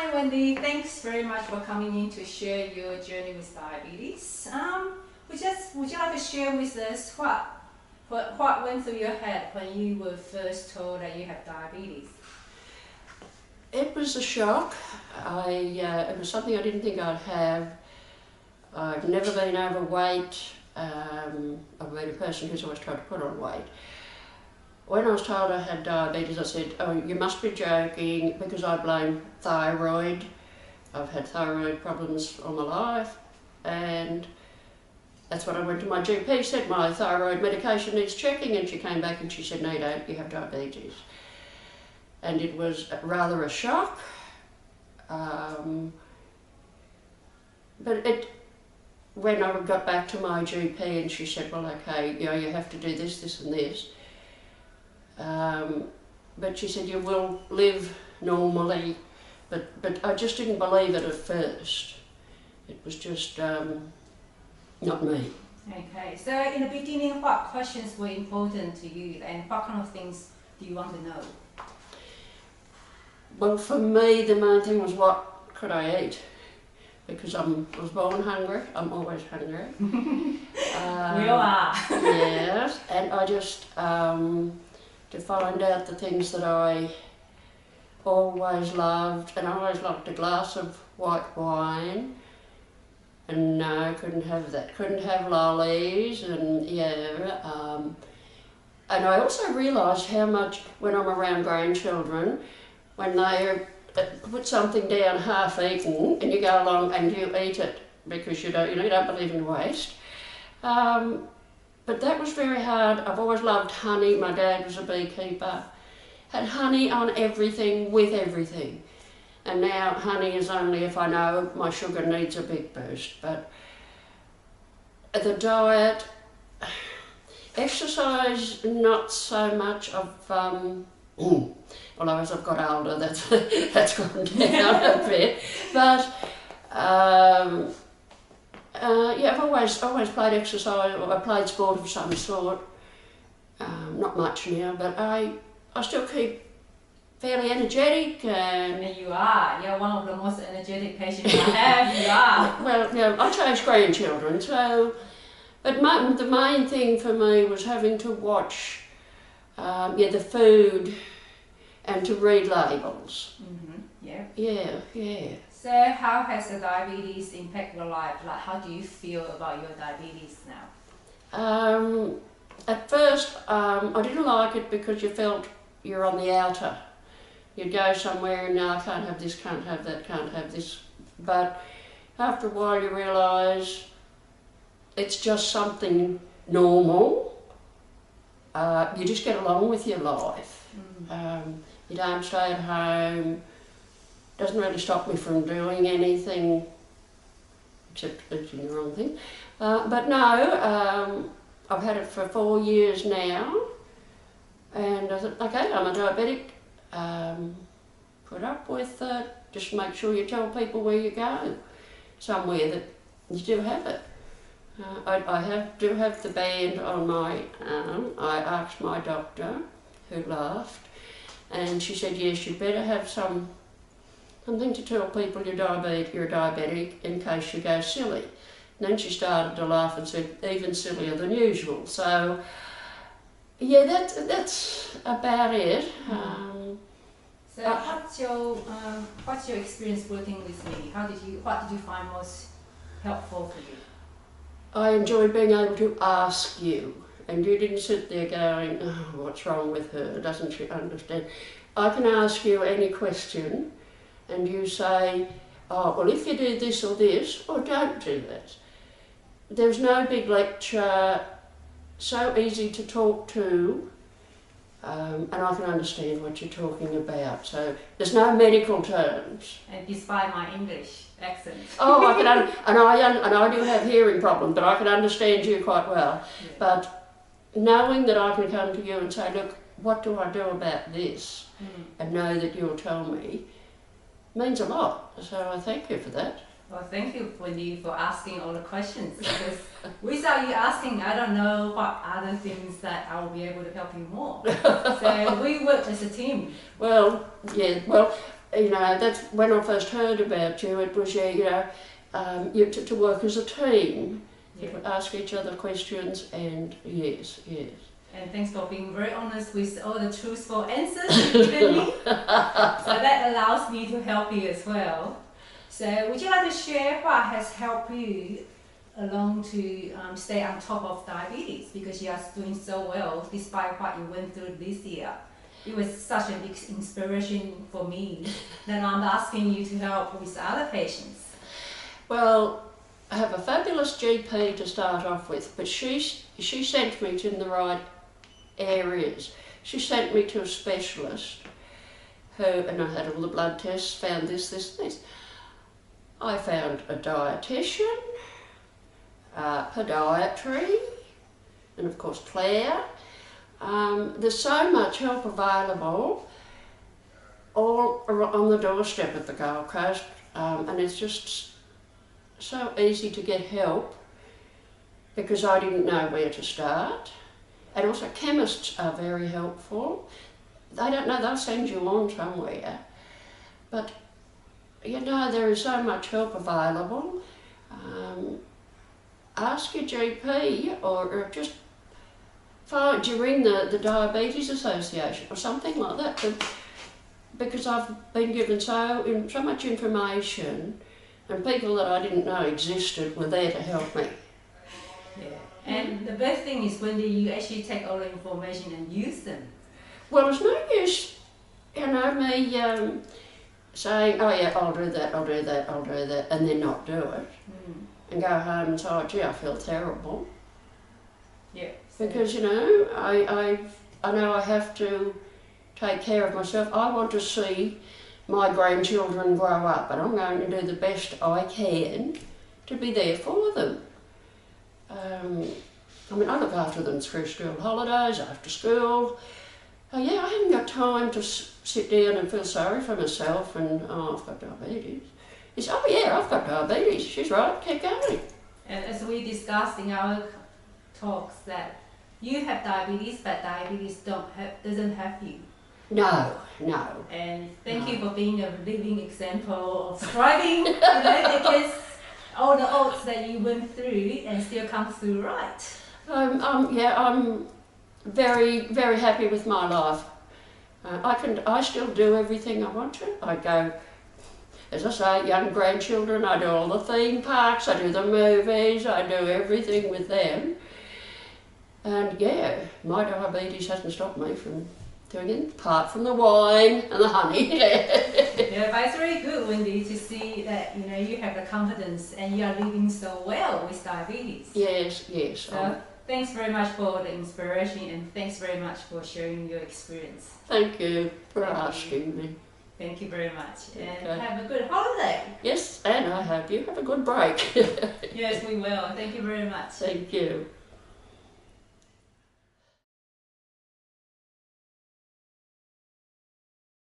Hi Wendy, thanks very much for coming in to share your journey with diabetes. Would you like to share with us what went through your head when you were first told that you have diabetes? It was a shock. It was something I didn't think I'd have. I've never been overweight. I've been a person who's always tried to put on weight. When I was told I had diabetes, I said, "Oh, you must be joking," because I blame thyroid. I've had thyroid problems all my life, and that's what I went to my GP, said my thyroid medication needs checking, and she came back and she said, "No, you don't, you have diabetes." And it was rather a shock. When I got back to my GP and she said, "Well, okay, you have to do this, this and this." But she said, "You will live normally," but I just didn't believe it at first. It was just not me. Okay, so in the beginning, what questions were important to you and what kind of things do you want to know? Well, for me, the main thing was what could I eat? Because I was born hungry, I'm always hungry. We all are. Yes, and I just, to find out the things that I always loved, and I always loved a glass of white wine, and no, couldn't have that, couldn't have lollies, and and I also realised how much, when I'm around grandchildren, when they put something down half eaten and you go along and you eat it because you don't believe in waste. But that was very hard. I've always loved honey. My dad was a beekeeper. Had honey on everything, with everything. And now honey is only if I know my sugar needs a big boost. But the diet, exercise, not so much of, although as I've got older, that's gone down a bit. But I've always played exercise, or I played sport of some sort. Not much now, but I still keep fairly energetic. And you are. You're one of the most energetic patients I have. You are. Well, I chase grandchildren, so. But the main thing for me was having to watch, the food, and to read labels. Mm-hmm. Yeah. So how has the diabetes impacted your life? Like, how do you feel about your diabetes now? At first, I didn't like it because you felt you're on the outer. You'd go somewhere and, "No, I can't have this, can't have that, can't have this." But after a while you realise it's just something normal. You just get along with your life. You don't stay at home. Doesn't really stop me from doing anything, except eating the wrong thing. But no, I've had it for 4 years now, and I thought, okay, I'm a diabetic. Put up with it. Just make sure you tell people where you go, somewhere that you do have it. I do have the band on my arm. I asked my doctor, who laughed, and she said, "Yes, you better have something to tell people you're diabetic in case you go silly." And then she started to laugh and said, "Even sillier than usual." So, yeah, that's about it. So what's your experience working with me? What did you find most helpful for you? I enjoyed being able to ask you, and you didn't sit there going, "Oh, what's wrong with her? Doesn't she understand?" I can ask you any question, and you say, "Oh, well, if you do this or this, or don't do that." There's no big lecture, so easy to talk to, and I can understand what you're talking about. So there's no medical terms. And despite my English accent. Oh, I can, and I do have hearing problems, but I can understand you quite well. Yeah. But knowing that I can come to you and say, "Look, what do I do about this?" and know that you'll tell me, means a lot. So I thank you for that. Well, thank you, Wendy, for asking all the questions, because without you asking, I don't know what other things that I will be able to help you more. So we work as a team. Well, yeah, well, you know, that's when I first heard about you. It was to work as a team. Yeah. You would ask each other questions, and yes. And thanks for being very honest with all the truthful answers you've given me. So that allows me to help you as well. So would you like to share what has helped you along to stay on top of diabetes, because you are doing so well despite what you went through this year? It was such a big inspiration for me that I'm asking you to help with other patients. Well, I have a fabulous GP to start off with, but she sent me to the right areas. She sent me to a specialist and I had all the blood tests, found this. I found a dietitian, podiatry, and of course Claire. There's so much help available all on the doorstep of the Gold Coast, and it's just so easy to get help because I didn't know where to start. And also chemists are very helpful. They don't know, they'll send you on somewhere. But you know, there is so much help available. Ask your GP or just ring the Diabetes Association or something like that. Because I've been given so much information, and people that I didn't know existed were there to help me. Yeah. And the best thing is, Wendy, you actually take all the information and use them. Well, there's no use, you know, me saying, oh yeah, I'll do that, and then not do it. And go home and say, oh gee, I feel terrible. Yeah. Because, you know, I know I have to take care of myself. I want to see my grandchildren grow up, and I'm going to do the best I can to be there for them. I mean, I look after them through school holidays, after school. Yeah, I haven't got time to sit down and feel sorry for myself and, oh, I've got diabetes. He said, oh yeah, I've got diabetes. She's right, keep going. And as we discussed in our talks, that you have diabetes, but diabetes doesn't have you. No. And thank you for being a living example of striving, you know, against all the odds that you went through and still come through right. I'm very, very happy with my life. I still do everything I want to. I go, as I say, young grandchildren, I do all the theme parks, I do the movies, I do everything with them. And yeah, my diabetes hasn't stopped me from doing it, apart from the wine and the honey. Yeah, but it's very good, Wendy, to see that, you know, you have the confidence and you are living so well with diabetes. Yes. So thanks very much for the inspiration, and thanks very much for sharing your experience. Thank you for asking me. Thank you very much, and Okay. have a good holiday. Yes, and I hope you have a good break. Yes, we will. Thank you very much. Thank you.